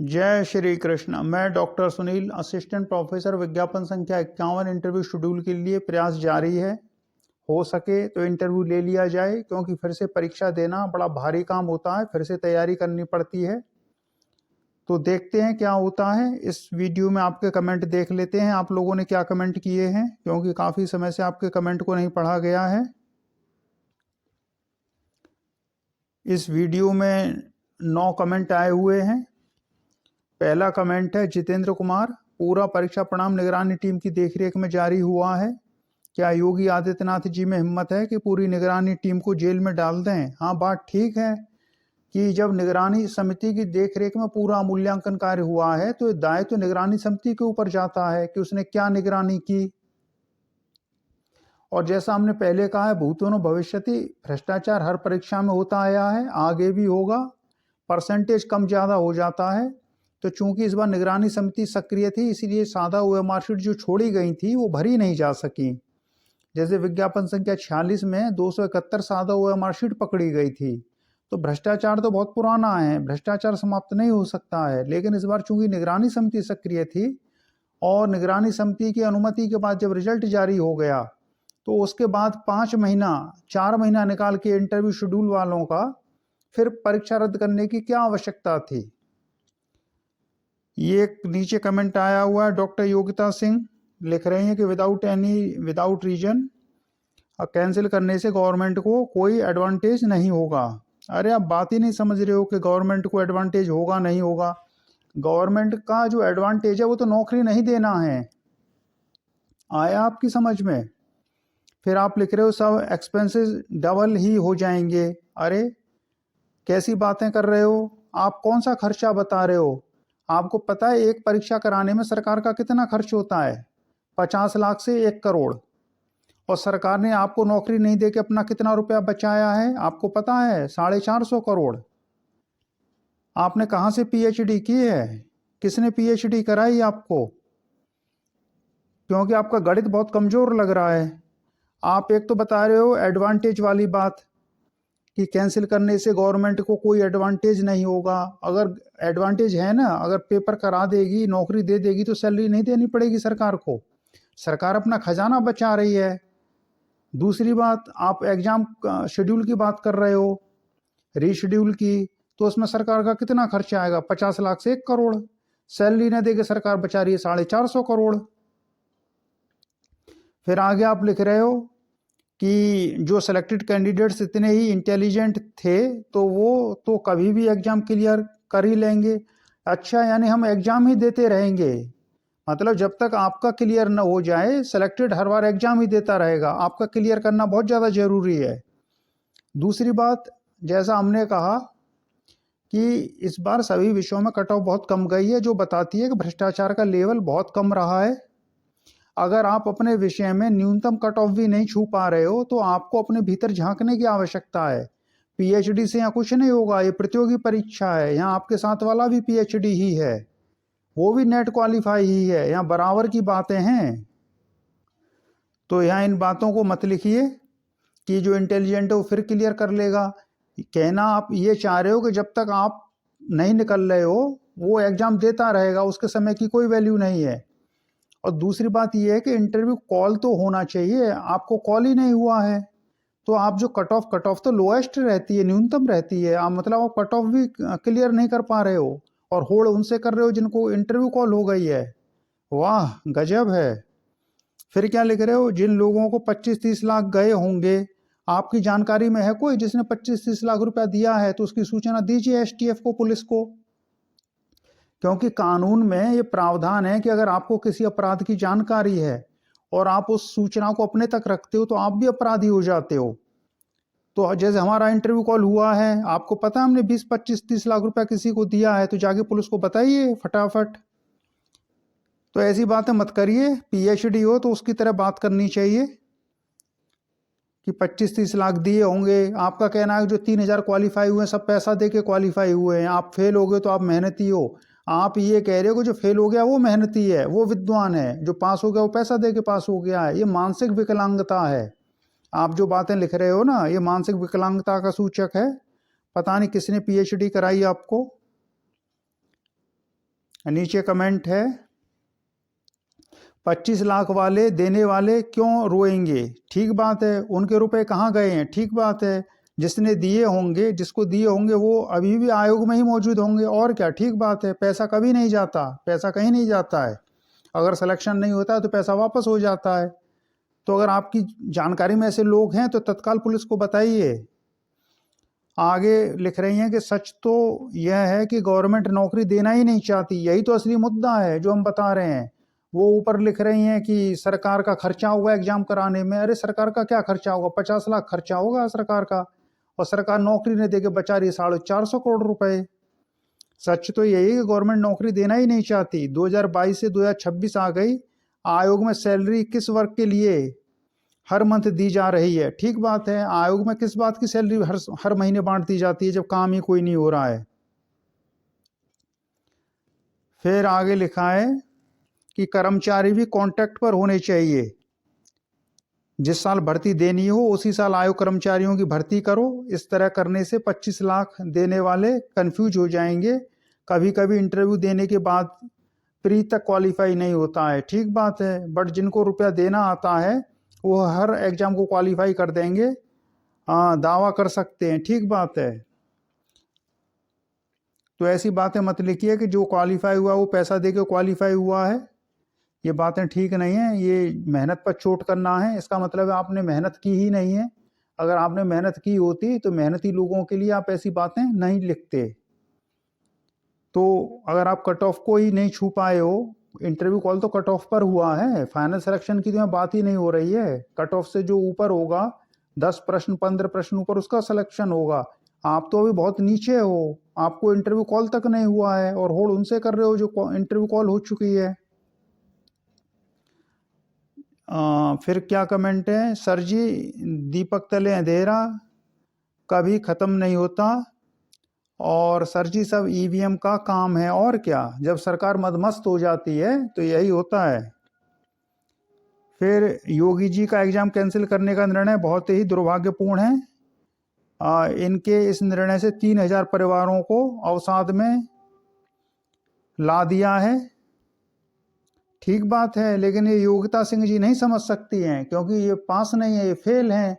जय श्री कृष्ण। मैं doctor Sunil, assistant professor, विज्ञापन संख्या 51 इंटरव्यू शेड्यूल के लिए प्रयास जारी है। हो सके तो इंटरव्यू ले लिया जाए, क्योंकि फिर से परीक्षा देना बड़ा भारी काम होता है, फिर से तैयारी करनी पड़ती है। तो देखते हैं क्या होता है। इस वीडियो में आपके कमेंट देख लेते हैं, आप लोगों ने क्या कमेंट किए हैं, क्योंकि काफ़ी समय से आपके कमेंट को नहीं पढ़ा गया है। इस वीडियो में 9 कमेंट आए हुए हैं। पहला कमेंट है जितेंद्र कुमार, पूरा परीक्षा परिणाम निगरानी टीम की देखरेख में जारी हुआ है। क्या योगी आदित्यनाथ जी में हिम्मत है कि पूरी निगरानी टीम को जेल में डाल दें? हाँ, बात ठीक है कि जब निगरानी समिति की देखरेख में पूरा मूल्यांकन कार्य हुआ है तो दायित्व तो निगरानी समिति के ऊपर जाता है कि उसने क्या निगरानी की। और जैसा हमने पहले कहा है, भूतो न भविष्यति, भ्रष्टाचार हर परीक्षा में होता आया है, आगे भी होगा। परसेंटेज कम ज़्यादा हो जाता है। तो चूंकि इस बार निगरानी समिति सक्रिय थी, इसीलिए सादा ओएमआर शीट जो छोड़ी गई थी वो भरी नहीं जा सकी। जैसे विज्ञापन संख्या 46 में 271 सादा ओएमआर शीट पकड़ी गई थी। तो भ्रष्टाचार तो बहुत पुराना है, भ्रष्टाचार समाप्त नहीं हो सकता है। लेकिन इस बार चूंकि निगरानी समिति सक्रिय थी और निगरानी समिति की अनुमति के बाद जब रिजल्ट जारी हो गया तो उसके बाद 4 महीना निकाल के इंटरव्यू शेड्यूल वालों का फिर परीक्षा रद्द करने की क्या आवश्यकता थी। ये नीचे कमेंट आया हुआ है, डॉक्टर योगिता सिंह लिख रहे हैं कि विदाउट रीजन कैंसिल करने से गवर्नमेंट को कोई एडवांटेज नहीं होगा। अरे आप बात ही नहीं समझ रहे हो कि गवर्नमेंट को एडवांटेज होगा नहीं होगा। गवर्नमेंट का जो एडवांटेज है वो तो नौकरी नहीं देना है। आया आपकी समझ में? फिर आप लिख रहे हो सब एक्सपेंसेस डबल ही हो जाएंगे। अरे कैसी बातें कर रहे हो आप? कौन सा खर्चा बता रहे हो? आपको पता है एक परीक्षा कराने में सरकार का कितना खर्च होता है? 50 लाख से 1 करोड़। और सरकार ने आपको नौकरी नहीं दे के अपना कितना रुपया बचाया है आपको पता है? 450 करोड़। आपने कहाँ से पीएचडी की है? किसने पीएचडी कराई आपको? क्योंकि आपका गणित बहुत कमजोर लग रहा है। आप एक तो बता रहे हो एडवांटेज वाली बात कि कैंसिल करने से गवर्नमेंट को कोई एडवांटेज नहीं होगा। अगर एडवांटेज है ना, अगर पेपर करा देगी, नौकरी दे देगी तो सैलरी नहीं देनी पड़ेगी सरकार को। सरकार अपना खजाना बचा रही है। दूसरी बात, आप एग्जाम शेड्यूल की बात कर रहे हो, रीशेड्यूल की, तो उसमें सरकार का कितना खर्चा आएगा? 50 लाख से 1 करोड़। सैलरी न देके सरकार बचा रही है 450 करोड़। फिर आगे आप लिख रहे हो कि जो सेलेक्टेड कैंडिडेट्स इतने ही इंटेलिजेंट थे तो वो तो कभी भी एग्जाम क्लियर कर ही लेंगे। अच्छा, यानी हम एग्जाम ही देते रहेंगे? मतलब जब तक आपका क्लियर ना हो जाए, सेलेक्टेड हर बार एग्जाम ही देता रहेगा? आपका क्लियर करना बहुत ज़्यादा जरूरी है। दूसरी बात, जैसा हमने कहा कि इस बार सभी विषयों में कट ऑफ बहुत कम गई है, जो बताती है कि भ्रष्टाचार का लेवल बहुत कम रहा है। अगर आप अपने विषय में न्यूनतम कट ऑफ भी नहीं छू पा रहे हो तो आपको अपने भीतर झांकने की आवश्यकता है। पीएचडी से यहाँ कुछ नहीं होगा, ये प्रतियोगी परीक्षा है। यहाँ आपके साथ वाला भी पीएचडी ही है, वो भी नेट क्वालिफाई ही है। यहाँ बराबर की बातें हैं। तो यहाँ इन बातों को मत लिखिए कि जो इंटेलिजेंट है वो फिर क्लियर कर लेगा। कहना आप ये चाह रहे हो कि जब तक आप नहीं निकल रहे हो वो एग्जाम देता रहेगा, उसके समय की कोई वैल्यू नहीं है। और दूसरी बात यह है कि इंटरव्यू कॉल तो होना चाहिए, आपको कॉल ही नहीं हुआ है। तो आप जो कट ऑफ तो लोएस्ट रहती है, न्यूनतम रहती है। आप मतलब आप कट ऑफ भी क्लियर नहीं कर पा रहे हो और होड़ उनसे कर रहे हो जिनको इंटरव्यू कॉल हो गई है। वाह, गजब है। फिर क्या लिख रहे हो? जिन लोगों को 25-30 लाख गए होंगे, आपकी जानकारी में है कोई जिसने 25-30 लाख रुपया दिया है? तो उसकी सूचना दीजिए एसटीएफ को, पुलिस को। क्योंकि कानून में ये प्रावधान है कि अगर आपको किसी अपराध की जानकारी है और आप उस सूचना को अपने तक रखते हो तो आप भी अपराधी हो जाते हो। तो जैसे हमारा इंटरव्यू कॉल हुआ है, आपको पता है हमने 20-25-30 लाख रुपया किसी को दिया है, तो जाके पुलिस को बताइए फटाफट। तो ऐसी बातें मत करिए। पीएचडी हो तो उसकी तरह बात करनी चाहिए कि 25-30 लाख दिए होंगे। आपका कहना है जो 3000 क्वालिफाई हुए हैं सब पैसा दे के क्वालिफाई हुए हैं, आप फेल हो गए तो आप मेहनती हो। आप ये कह रहे हो कि जो फेल हो गया वो मेहनती है, वो विद्वान है, जो पास हो गया वो पैसा दे के पास हो गया है। ये मानसिक विकलांगता है। आप जो बातें लिख रहे हो ना, ये मानसिक विकलांगता का सूचक है। पता नहीं किसने पीएचडी कराई आपको। नीचे कमेंट है, 25 लाख वाले देने वाले क्यों रोएंगे? ठीक बात है, उनके रुपए कहाँ गए हैं? ठीक बात है, जिसने दिए होंगे, जिसको दिए होंगे वो अभी भी आयोग में ही मौजूद होंगे, और क्या। ठीक बात है, पैसा कभी नहीं जाता, पैसा कहीं नहीं जाता है। अगर सिलेक्शन नहीं होता है तो पैसा वापस हो जाता है। तो अगर आपकी जानकारी में ऐसे लोग हैं तो तत्काल पुलिस को बताइए। आगे लिख रही हैं कि सच तो यह है कि गवर्नमेंट नौकरी देना ही नहीं चाहती, यही तो असली मुद्दा है जो हम बता रहे हैं। वो ऊपर लिख रही हैं कि सरकार का खर्चा होगा एग्जाम कराने में। अरे सरकार का क्या खर्चा होगा? 50 लाख खर्चा होगा सरकार का, और सरकार नौकरी नहीं देके बचा रही 450 करोड़ रुपए। सच तो यही है कि गवर्नमेंट नौकरी देना ही नहीं चाहती। 2022 से 2026 आ गई, आयोग में सैलरी किस वर्ग के लिए हर मंथ दी जा रही है? ठीक बात है, आयोग में किस बात की सैलरी हर महीने बांट दी जाती है जब काम ही कोई नहीं हो रहा है। फिर आगे लिखा है कि कर्मचारी भी कॉन्ट्रैक्ट पर होने चाहिए। जिस साल भर्ती देनी हो उसी साल आयोग कर्मचारियों की भर्ती करो। इस तरह करने से 25 लाख देने वाले कंफ्यूज हो जाएंगे। कभी कभी इंटरव्यू देने के बाद प्री तक क्वालिफाई नहीं होता है। ठीक बात है, बट जिनको रुपया देना आता है वो हर एग्जाम को क्वालिफाई कर देंगे, दावा कर सकते हैं। ठीक बात है, तो ऐसी बातें मत लिखिए कि जो क्वालिफाई हुआ वो पैसा दे के क्वालिफाई हुआ है। ये बातें ठीक नहीं है, ये मेहनत पर चोट करना है। इसका मतलब है आपने मेहनत की ही नहीं है। अगर आपने मेहनत की होती तो मेहनती लोगों के लिए आप ऐसी बातें नहीं लिखते। तो अगर आप कट ऑफ को ही नहीं छू पाए हो, इंटरव्यू कॉल तो कट ऑफ पर हुआ है, फाइनल सिलेक्शन की तो बात ही नहीं हो रही है। कट ऑफ से जो ऊपर होगा 10 प्रश्न 15 प्रश्न ऊपर, उसका सिलेक्शन होगा। आप तो अभी बहुत नीचे हो, आपको इंटरव्यू कॉल तक नहीं हुआ है और होड़ उनसे कर रहे हो जो इंटरव्यू कॉल हो चुकी है। फिर क्या कमेंट है? सर जी, दीपक तले अंधेरा कभी खत्म नहीं होता, और सर जी सब ईवीएम का काम है, और क्या। जब सरकार मदमस्त हो जाती है तो यही होता है। फिर योगी जी का एग्जाम कैंसिल करने का निर्णय बहुत ही दुर्भाग्यपूर्ण है। इनके इस निर्णय से 3000 परिवारों को अवसाद में ला दिया है। ठीक बात है, लेकिन ये योगिता सिंह जी नहीं समझ सकती हैं, क्योंकि ये पास नहीं है, ये फेल हैं।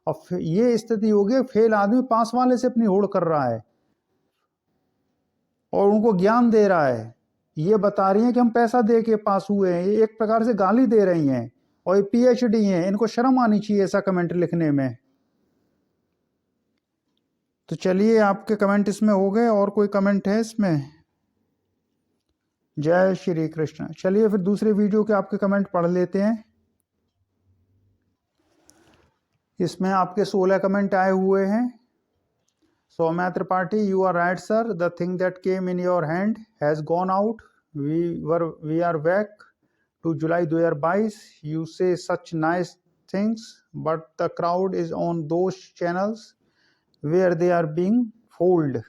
और ये स्थिति हो गई, फेल आदमी पास वाले से अपनी होड़ कर रहा है और उनको ज्ञान दे रहा है। ये बता रही हैं कि हम पैसा दे के पास हुए हैं, ये एक प्रकार से गाली दे रही हैं। और ये पीएचडी हैं, इनको शर्म आनी चाहिए ऐसा कमेंट लिखने में। तो चलिए, आपके कमेंट इसमें हो गए, और कोई कमेंट है इसमें? जय श्री कृष्ण। चलिए फिर दूसरे वीडियो के आपके कमेंट पढ़ लेते हैं। इसमें आपके 16 कमेंट आए हुए हैं। Saumya Tripathi, you are right sir, the thing that came in your hand has gone out. We are back to July 2022. You say such nice things, but the crowd is on those channels where they are being fooled.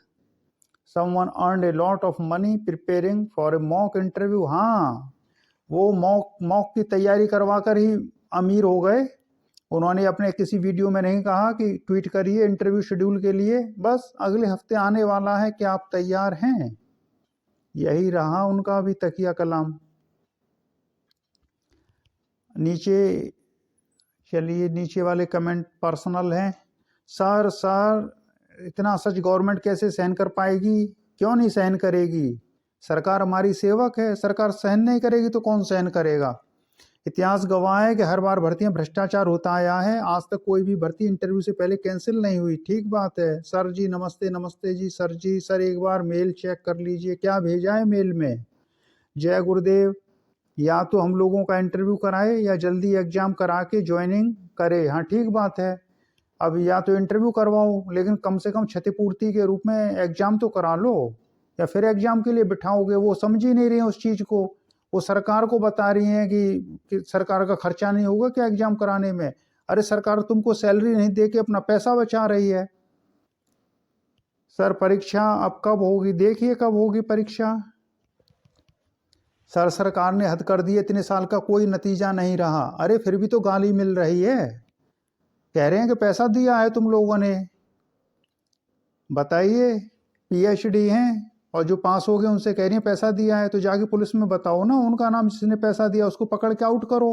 Someone earned a lot of money preparing for a mock interview. हाँ, वो mock की तैयारी करवा कर ही अमीर हो गए। उन्होंने अपने किसी वीडियो में नहीं कहा कि ट्वीट करिए इंटरव्यू शेड्यूल के लिए, बस अगले हफ्ते आने वाला है, क्या आप तैयार हैं? यही रहा उनका भी तकिया कलाम। नीचे चलिए, नीचे वाले कमेंट पर्सनल हैं। सर इतना सच गवर्नमेंट कैसे सहन कर पाएगी? क्यों नहीं सहन करेगी? सरकार हमारी सेवक है, सरकार सहन नहीं करेगी तो कौन सहन करेगा? इतिहास गवाह है कि हर बार भर्तियां भ्रष्टाचार होता आया है, आज तक कोई भी भर्ती इंटरव्यू से पहले कैंसिल नहीं हुई। ठीक बात है। सर जी नमस्ते। नमस्ते जी सर जी। सर एक बार मेल चेक कर लीजिए, क्या भेजा है मेल में? जय गुरुदेव। या तो हम लोगों का इंटरव्यू कराए या जल्दी एग्जाम करा के ज्वाइनिंग करे। हाँ ठीक बात है, अब या तो इंटरव्यू करवाओ, लेकिन कम से कम क्षतिपूर्ति के रूप में एग्जाम तो करा लो, या फिर एग्जाम के लिए बिठाओगे? वो समझ ही नहीं रही है उस चीज को। वो सरकार को बता रही हैं कि सरकार का खर्चा नहीं होगा क्या एग्जाम कराने में? अरे सरकार तुमको सैलरी नहीं दे के अपना पैसा बचा रही है। सर परीक्षा अब कब होगी? देखिए कब होगी परीक्षा। सर सरकार ने हद कर दी, इतने साल का कोई नतीजा नहीं रहा। अरे फिर भी तो गाली मिल रही है, कह रहे हैं कि पैसा दिया है तुम लोगों ने। बताइए, पीएचडी हैं, और जो पास हो गए उनसे कह रही है पैसा दिया है, तो जाके पुलिस में बताओ ना उनका नाम, जिसने पैसा दिया उसको पकड़ के आउट करो।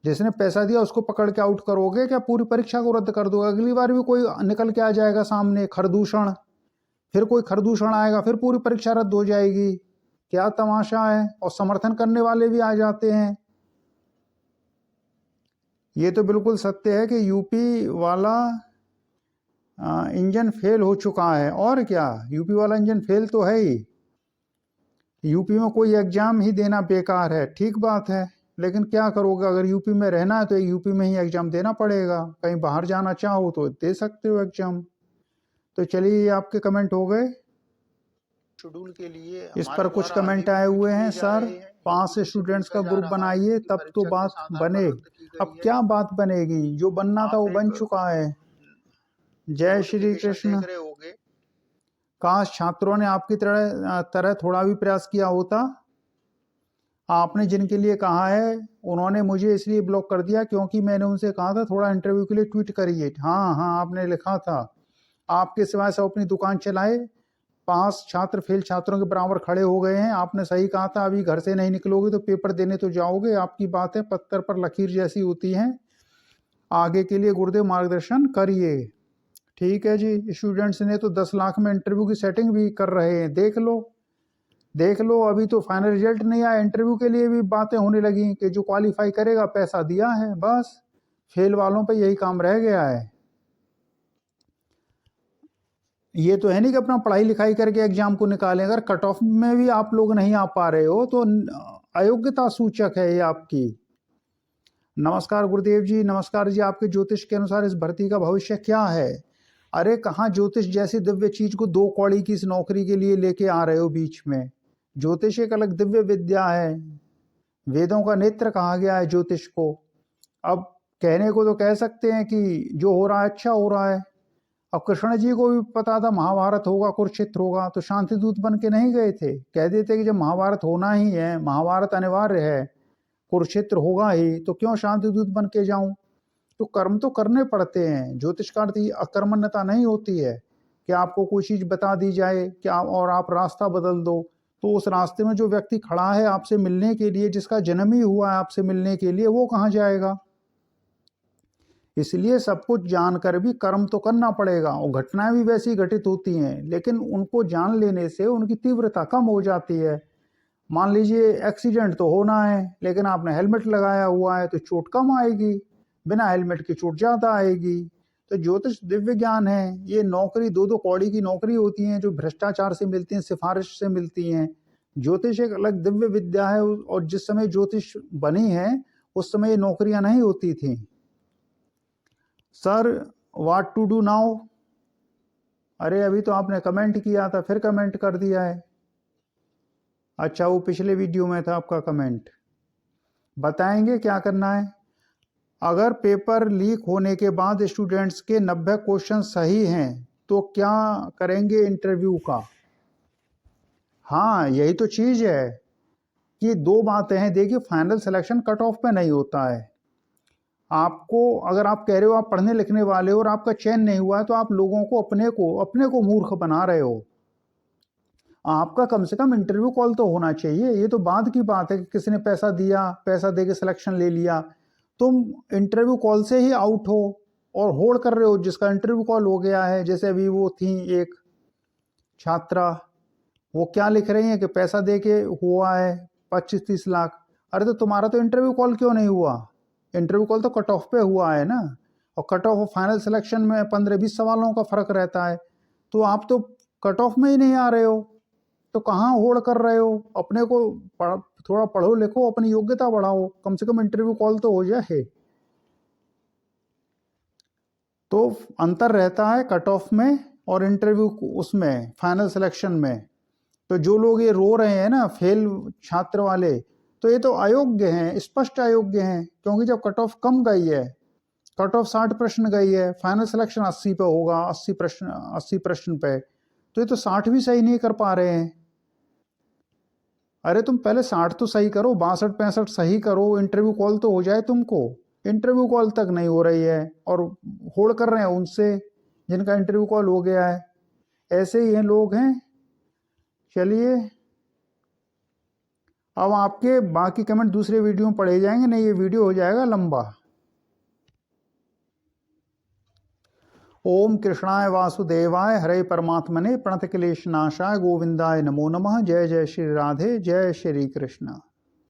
जिसने पैसा दिया उसको पकड़ के आउट करोगे क्या पूरी परीक्षा को रद्द कर दोगे? अगली बार भी कोई निकल के आ जाएगा सामने खरदूषण, फिर कोई खरदूषण आएगा, फिर पूरी परीक्षा रद्द हो जाएगी। क्या तमाशा है। और समर्थन करने वाले भी आ जाते हैं। ये तो बिल्कुल सत्य है कि यूपी वाला इंजन फेल हो चुका है। और क्या, यूपी वाला इंजन फेल तो है ही। यूपी में कोई एग्जाम ही देना बेकार है, ठीक बात है, लेकिन क्या करोगे, अगर यूपी में रहना है तो यूपी में ही एग्जाम देना पड़ेगा। कहीं बाहर जाना चाहो तो दे सकते हो एग्जाम। तो चलिए, ये आपके कमेंट हो गए। शेड्यूल के लिए इस पर कुछ कमेंट आए हुए हैं, सर 5 स्टूडेंट्स का ग्रुप बनाइए तब तो बात बने। अब क्या बात बनेगी, जो बनना था वो बन चुका है। जय श्री कृष्ण। काश छात्रों ने आपकी तरह थोड़ा भी प्रयास किया होता। आपने जिनके लिए कहा है उन्होंने मुझे इसलिए ब्लॉक कर दिया क्योंकि मैंने उनसे कहा था थोड़ा इंटरव्यू के लिए ट्वीट करिए। हाँ हाँ, आपने लिखा था आपके सिवाय सब अपनी दुकान चलाए, पास छात्र फेल छात्रों के बराबर खड़े हो गए हैं। आपने सही कहा था, अभी घर से नहीं निकलोगे तो पेपर देने तो जाओगे। आपकी बातें पत्थर पर लकीर जैसी होती हैं। आगे के लिए गुरुदेव मार्गदर्शन करिए। ठीक है जी। स्टूडेंट्स ने तो 10 लाख में इंटरव्यू की सेटिंग भी कर रहे हैं, देख लो देख लो। अभी तो फाइनल रिजल्ट नहीं आया, इंटरव्यू के लिए भी बातें होने लगी कि जो क्वालिफाई करेगा पैसा दिया है। बस फेल वालों पे यही काम रह गया है। ये तो है नहीं कि अपना पढ़ाई लिखाई करके एग्जाम को निकालें। अगर कट ऑफ में भी आप लोग नहीं आ पा रहे हो तो अयोग्यता सूचक है ये आपकी। नमस्कार गुरुदेव जी। नमस्कार जी। आपके ज्योतिष के अनुसार इस भर्ती का भविष्य क्या है? अरे कहाँ ज्योतिष जैसी दिव्य चीज को 2 कौड़ी की इस नौकरी के लिए लेके आ रहे हो बीच में। ज्योतिष एक अलग दिव्य विद्या है, वेदों का नेत्र कहा गया है ज्योतिष को। अब कहने को तो कह सकते हैं कि जो हो रहा है अच्छा हो रहा है। अब कृष्ण जी को भी पता था महाभारत होगा, कुरुक्षेत्र होगा, तो शांति दूत बन के नहीं गए थे? कह देते कि जब महाभारत होना ही है, महाभारत अनिवार्य है, कुरुक्षेत्र होगा ही, तो क्यों शांति दूत बन के जाऊं? तो कर्म तो करने पड़ते हैं। ज्योतिष का अर्थ अकर्मण्यता नहीं होती है कि आपको कोई चीज बता दी जाए क्या और आप रास्ता बदल दो। तो उस रास्ते में जो व्यक्ति खड़ा है आपसे मिलने के लिए, जिसका जन्म ही हुआ है आपसे मिलने के लिए, वो कहाँ जाएगा? इसलिए सब कुछ जानकर भी कर्म तो करना पड़ेगा। और घटनाएं भी वैसी घटित होती हैं, लेकिन उनको जान लेने से उनकी तीव्रता कम हो जाती है। मान लीजिए एक्सीडेंट तो होना है, लेकिन आपने हेलमेट लगाया हुआ है तो चोट कम आएगी, बिना हेलमेट की चोट ज्यादा आएगी। तो ज्योतिष दिव्य ज्ञान है। ये नौकरी 2-2 कौड़ी की नौकरी होती हैं जो भ्रष्टाचार से मिलती हैं, सिफारिश से मिलती हैं। ज्योतिष एक अलग दिव्य विद्या है। और जिस समय ज्योतिष बनी है उस समय ये नौकरियां नहीं होती थी। Sir what to do now? अरे अभी तो आपने कमेंट किया था, फिर कमेंट कर दिया है। अच्छा, वो पिछले वीडियो में था आपका कमेंट। बताएंगे क्या करना है। अगर पेपर लीक होने के बाद स्टूडेंट्स के 90 क्वेश्चन सही हैं तो क्या करेंगे इंटरव्यू का? हाँ, यही तो चीज है कि 2 बातें हैं। देखिए, फाइनल सिलेक्शन कट ऑफ पे नहीं होता है। आपको, अगर आप कह रहे हो आप पढ़ने लिखने वाले हो और आपका चयन नहीं हुआ है, तो आप लोगों को अपने को मूर्ख बना रहे हो। आपका कम से कम इंटरव्यू कॉल तो होना चाहिए। ये तो बाद की बात है कि किसी ने पैसा दिया, पैसा देके सिलेक्शन ले लिया। तुम इंटरव्यू कॉल से ही आउट हो और होल्ड कर रहे हो जिसका इंटरव्यू कॉल हो गया है। जैसे अभी वो थी एक छात्रा, वो क्या लिख रही है कि पैसा देके हुआ है 25-30 लाख। अरे तो तुम्हारा तो इंटरव्यू कॉल क्यों नहीं हुआ? इंटरव्यू कॉल तो कट ऑफ पे हुआ है ना। और कट ऑफ और फाइनल सिलेक्शन में 15-20 सवालों का फर्क रहता है। तो आप तो कट ऑफ में ही नहीं आ रहे हो, तो कहाँ होड़ कर रहे हो? अपने को थोड़ा पढ़ो लिखो, अपनी योग्यता बढ़ाओ, कम से कम इंटरव्यू कॉल तो हो जाए। तो अंतर रहता है कट ऑफ में और इंटरव्यू उसमें, फाइनल सिलेक्शन में। तो जो लोग ये रो रहे हैं ना फेल छात्र वाले, तो ये तो अयोग्य हैं, स्पष्ट अयोग्य हैं। क्योंकि जब कट ऑफ कम गई है, कट ऑफ 60 प्रश्न गई है, फाइनल सिलेक्शन 80 पे होगा, 80 प्रश्न पे, तो ये तो 60 भी सही नहीं कर पा रहे हैं। अरे तुम पहले 60 तो सही करो, 62-65 सही करो, इंटरव्यू कॉल तो हो जाए तुमको। इंटरव्यू कॉल तक नहीं हो रही है और होल्ड कर रहे हैं उनसे जिनका इंटरव्यू कॉल हो गया है। ऐसे ही हैं लोग हैं। चलिए, अब आपके बाकी कमेंट दूसरे वीडियो में पढ़े जाएंगे, नहीं ये वीडियो हो जाएगा लंबा। ओम कृष्णाय वासुदेवाय हरे परमात्मने प्रणतक्लेशनाशाय गोविंदाय नमो नमः। जय जय श्री राधे, जय श्री कृष्ण।